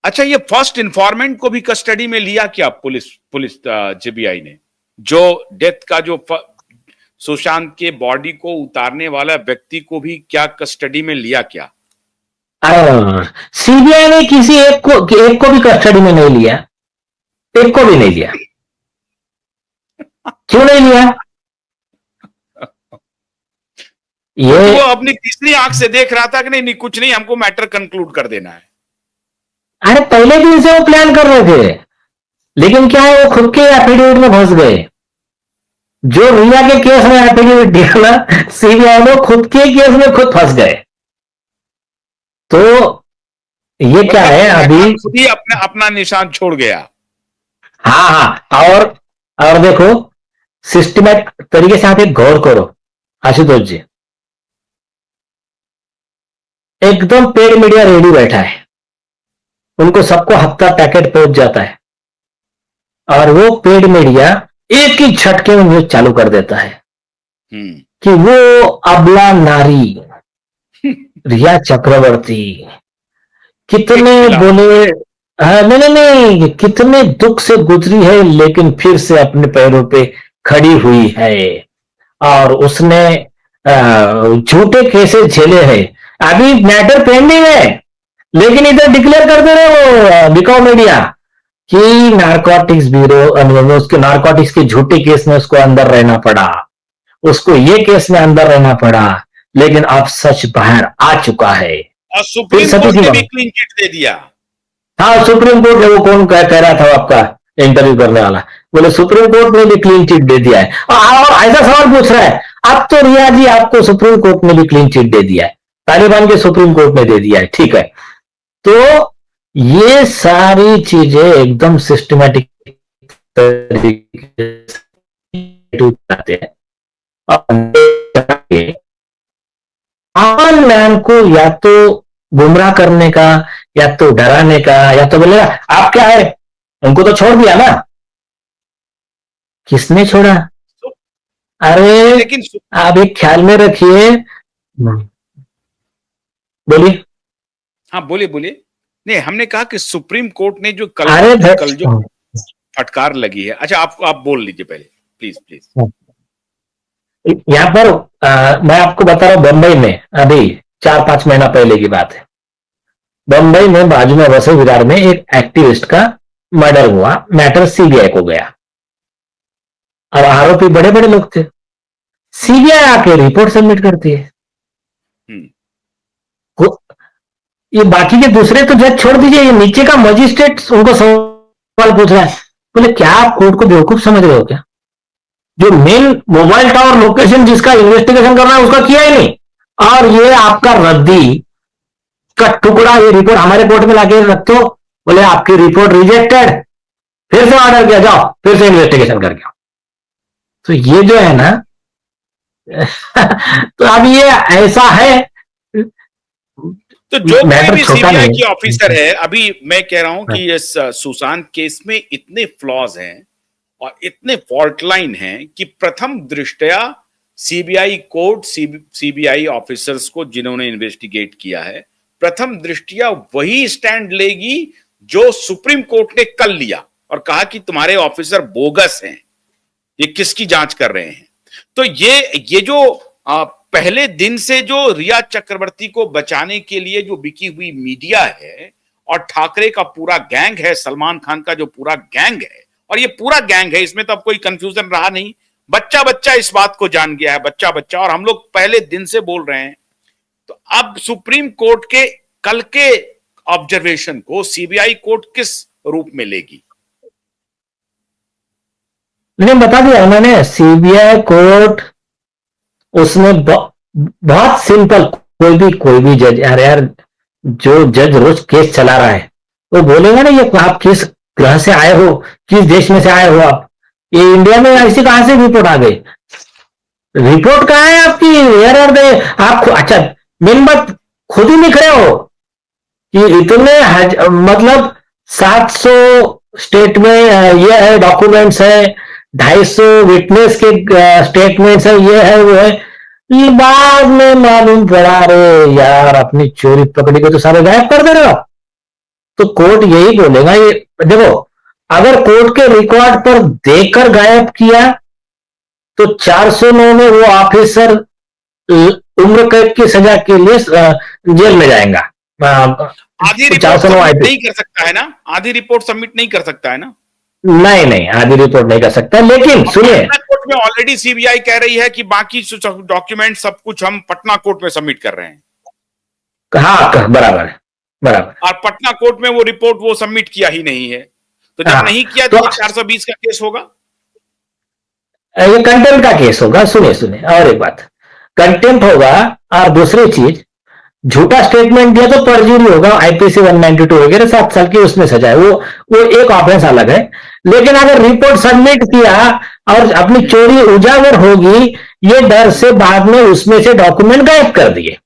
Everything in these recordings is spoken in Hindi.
अच्छा, ये फर्स्ट इन्फॉर्मेंट को भी कस्टडी में लिया क्या पुलिस पुलिस जेबीआई ने? जो डेथ का जो सुशांत के बॉडी को उतारने वाला व्यक्ति को भी क्या कस्टडी में लिया क्या? सीबीआई ने किसी एक को भी कस्टडी में नहीं लिया, एक को भी नहीं लिया। क्यों नहीं लिया? ये वो अपनी तीसरी आंख से देख रहा था कि नहीं नहीं कुछ नहीं, हमको मैटर कंक्लूड कर देना है। अरे पहले दिन से वो प्लान कर रहे थे, लेकिन क्या है, वो खुद के एफिडेविट में फंस गए। जो रिया के केस में एफिडेविट दिया ना, सीबीआई ने खुद के केस में खुद फंस गए। तो ये क्या है, अभी खुद ही अपना अपना निशान छोड़ गया। हाँ हाँ, और देखो सिस्टमैटिक तरीके से आप एक गौर करो आशुतोष जी, एकदम पेड मीडिया रेडी बैठा है, उनको सबको हफ्ता पैकेट पहुंच जाता है, और वो पेड मीडिया एक ही झटके में न्यूज चालू कर देता है कि वो अबला नारी रिया चक्रवर्ती कितने बोले, नहीं, कितने दुख से गुजरी है, लेकिन फिर से अपने पैरों पे खड़ी हुई है, और उसने झूठे केसेस झेले हैं। अभी मैटर पेंडिंग है, लेकिन इधर डिक्लेयर कर दे रहे वो बिकाऊ मीडिया कि नारकोटिक्स ब्यूरो, उसके नारकोटिक्स के झूठे केस में उसको अंदर रहना पड़ा, उसको ये केस में अंदर रहना पड़ा, लेकिन अब सच बाहर आ चुका है। और सुप्रीम कोर्ट ने भी क्लीन चिट दे दिया। हाँ, सुप्रीम कोर्ट ने, वो कौन कह रहा था आपका इंटरव्यू करने वाला, बोले सुप्रीम कोर्ट ने भी क्लीन चिट दे दिया है। और ऐसा सवाल पूछ रहा है, अब तो रिया जी आपको सुप्रीम कोर्ट ने भी क्लीन चिट दे दिया है, तालिबान के सुप्रीम कोर्ट ने दे दिया है, ठीक है। तो ये सारी चीजें एकदम सिस्टमैटिक तरीके से हैं, आम मैन को या तो गुमराह करने का, या तो डराने का, या तो बोलेगा आप क्या है, उनको तो छोड़ दिया ना। किसने छोड़ा? अरे लेकिन आप एक ख्याल में रखिए, बोलिए। हाँ बोलिए बोलिए। नहीं, हमने कहा कि सुप्रीम कोर्ट ने जो कल जो फटकार लगी है। अच्छा, आप बोल लीजिए पहले, प्लीज प्लीज। यहाँ पर मैं आपको बता रहा हूं, बंबई में अभी 4-5 महीना पहले की बात है, बंबई में बाजू में वसई विरार में एक एक्टिविस्ट का मर्डर हुआ, मैटर सीबीआई को गया, और आरोपी बड़े बड़े लोग थे। सीबीआई आके रिपोर्ट सबमिट करती है। ये बाकी के दूसरे तो जज छोड़ दीजिए, ये नीचे का मजिस्ट्रेट उनको सवाल पूछ रहा है, बोले क्या आप कोर्ट को बेवकूफ समझ रहे हो क्या? जो मेन मोबाइल टावर लोकेशन जिसका इन्वेस्टिगेशन करना है उसका किया ही नहीं, और ये आपका रद्दी का टुकड़ा ये रिपोर्ट हमारे कोर्ट में लाके रख दो, बोले आपकी रिपोर्ट रिजेक्टेड, फिर से ऑर्डर किया, जाओ फिर से इन्वेस्टिगेशन करके आओ। तो ये जो है ना तो अब ये ऐसा है, तो जो कोई भी सीबीआई की ऑफिसर है, अभी मैं कह रहा हूं कि इस सुशांत केस में इतने फ्लॉज हैं और इतने फॉल्ट लाइन हैं कि प्रथम दृष्टया सीबीआई कोर्ट, सीबीआई ऑफिसर्स को जिन्होंने इन्वेस्टिगेट किया है, प्रथम दृष्टया वही स्टैंड लेगी जो सुप्रीम कोर्ट ने कल लिया और कहा कि तुम्हारे ऑफिसर बोगस हैं, ये किसकी जांच कर रहे हैं। तो ये जो पहले दिन से जो रिया चक्रवर्ती को बचाने के लिए जो बिकी हुई मीडिया है, और ठाकरे का पूरा गैंग है, सलमान खान का जो पूरा गैंग है, और ये पूरा गैंग है, इसमें तो अब कोई कंफ्यूजन रहा नहीं। बच्चा बच्चा इस बात को जान गया है, बच्चा बच्चा, और हम लोग पहले दिन से बोल रहे हैं। तो अब सुप्रीम कोर्ट के कल के ऑब्जर्वेशन को सीबीआई कोर्ट किस रूप में लेगी? लेकिन बता दिया उन्होंने, सीबीआई कोर्ट उसने बहुत सिंपल, कोई भी जज, यार जो जज रोज केस चला रहा है वो बोलेगा ना, ये आप किस ग्रह से आए हो, किस देश में से आए हो आप, ये इंडिया में ऐसी कहां से रिपोर्ट आ गई? रिपोर्ट कहां है आपकी? Where are they? आप अच्छा मेन बात खुद ही लिख रहे हो कि इतने मतलब 700 स्टेट में ये है, डॉक्यूमेंट्स है, 250 विटनेस के स्टेटमेंट्स है, ये है वो है। ये बाद में मालूम पड़ा, रे यार अपनी चोरी पकड़ी को तो सारे गायब कर दे रहे हो। तो कोर्ट यही बोलेगा, ये देखो, अगर कोर्ट के रिकॉर्ड पर देकर गायब किया तो 409 में वो ऑफिसर उम्र कैद की सजा के लिए जेल में जाएगा। आधी रिपोर्ट सबमिट नहीं कर सकता है ना, आधी रिपोर्ट सबमिट नहीं कर सकता है ना? नहीं नहीं, आधी रिपोर्ट नहीं कर सकता, लेकिन सुनिए, कोर्ट में ऑलरेडी सीबीआई कह रही है कि बाकी डॉक्यूमेंट सब कुछ हम पटना कोर्ट में सबमिट कर रहे हैं। हाँ बराबर है, बराबर। और पटना कोर्ट में वो रिपोर्ट वो सबमिट किया ही नहीं है, तो जब नहीं किया तो 420 का केस होगा, ये कंटेम्प्ट का केस होगा। सुनिए सुनिए, और एक बात, कंटेम्प्ट होगा, और दूसरी चीज, झूठा स्टेटमेंट दिया तो परजुरी होगा, आईपीसी 192 वगैरह 7 साल की उसमें सजा है, वो एक ऑफेंस अलग है। लेकिन अगर रिपोर्ट सबमिट किया और अपनी चोरी उजागर होगी, ये डर से बाद में उसमें से डॉक्यूमेंट गायब कर दिए,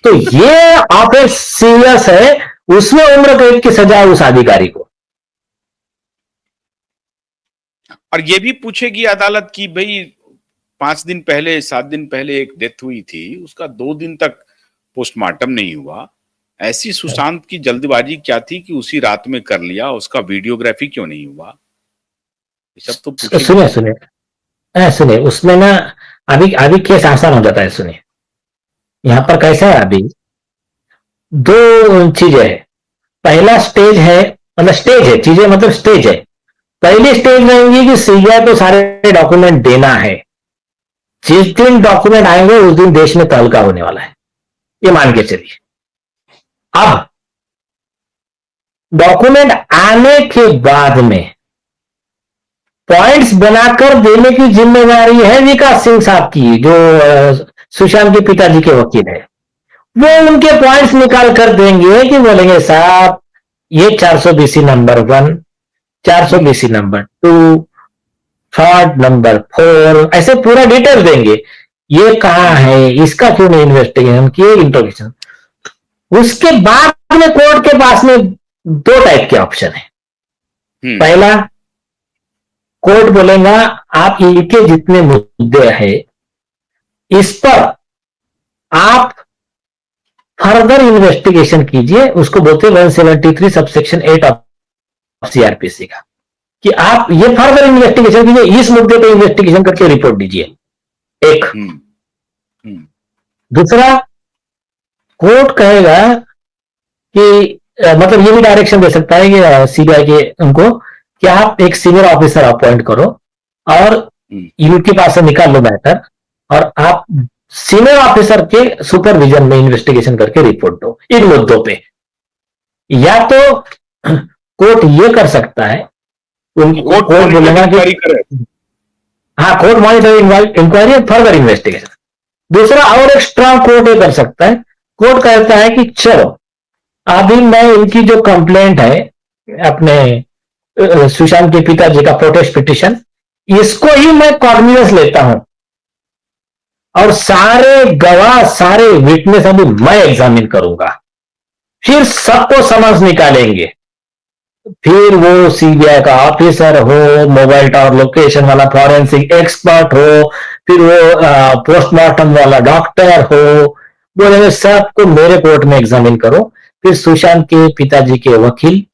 तो ये ऑफेंस सीरियस है, उसमें उम्र कैद की सजा उस अधिकारी को। और ये भी पूछेगी अदालत की भाई 5 दिन पहले 7 दिन पहले एक डेथ हुई थी, उसका 2 दिन तक पोस्टमार्टम नहीं हुआ, ऐसी सुशांत की जल्दबाजी क्या थी कि उसी रात में कर लिया, उसका वीडियोग्राफी क्यों नहीं हुआ, ये सब तो सुनिए सुनिए सुनिए, उसमें ना अभी केस आसान हो जाता है। सुनिए, यहां पर कैसा है, अभी 2 चीजें है। पहला स्टेज है, मतलब स्टेज है, चीजें मतलब स्टेज है। पहली स्टेज रहेंगी कि सीबीआई को सारे डॉक्यूमेंट देना है, जिस दिन डॉक्यूमेंट आएंगे उस दिन देश में तहलका होने वाला है, ये मान के चलिए। अब डॉक्यूमेंट आने के बाद में पॉइंट्स बनाकर देने की जिम्मेदारी है विकास सिंह साहब की, जो सुशांत के पिताजी के वकील है। वो उनके पॉइंट्स निकाल कर देंगे कि बोलेंगे साहब ये 420 नंबर 1, 420 नंबर 2, 3rd नंबर 4, ऐसे पूरा डिटेल देंगे, ये कहां है, इसका क्यों नहीं इन्वेस्टिगेशन किए, इंट्रोगेशन। उसके बाद में कोर्ट के पास में 2 टाइप के ऑप्शन है। पहला, कोर्ट बोलेगा आप इनके जितने मुद्दे हैं इस पर आप फर्दर इन्वेस्टिगेशन कीजिए, उसको बोलते हैं 173 सबसेक्शन 8 ऑफ सीआरपीसी का, कि आप ये फर्दर इन्वेस्टिगेशन कीजिए, इस मुद्दे पे इन्वेस्टिगेशन करके रिपोर्ट दीजिए। एक दूसरा, कोर्ट कहेगा कि मतलब ये भी डायरेक्शन दे सकता है कि सीबीआई के उनको कि आप एक सीनियर ऑफिसर अपॉइंट करो और इनके पास से निकाल लो मैटर, और आप सीनियर ऑफिसर के सुपरविजन में इन्वेस्टिगेशन करके रिपोर्ट दो इन मुद्दों पे। या तो कोर्ट ये कर सकता है, कोर्ट बोलेगा कि हाँ, court monitoring inquiry further investigation. दूसरा और एक स्ट्रांग कोर्ट ये कर सकता है, कोर्ट कहता है कि चलो अभी मैं इनकी जो कंप्लेंट है अपने सुशांत के पिताजी का प्रोटेस्ट पिटिशन, इसको ही मैं कॉग्निजेंस लेता हूं और सारे गवाह सारे विटनेस अभी मैं एग्जामिन करूंगा, फिर सबको समझ निकालेंगे। फिर वो सीबीआई का ऑफिसर हो, मोबाइल टावर लोकेशन वाला फॉरेंसिक एक्सपर्ट हो, फिर वो पोस्टमार्टम वाला डॉक्टर हो, बोलेंगे सबको मेरे कोर्ट में एग्जामिन करो। फिर सुशांत के पिताजी के वकील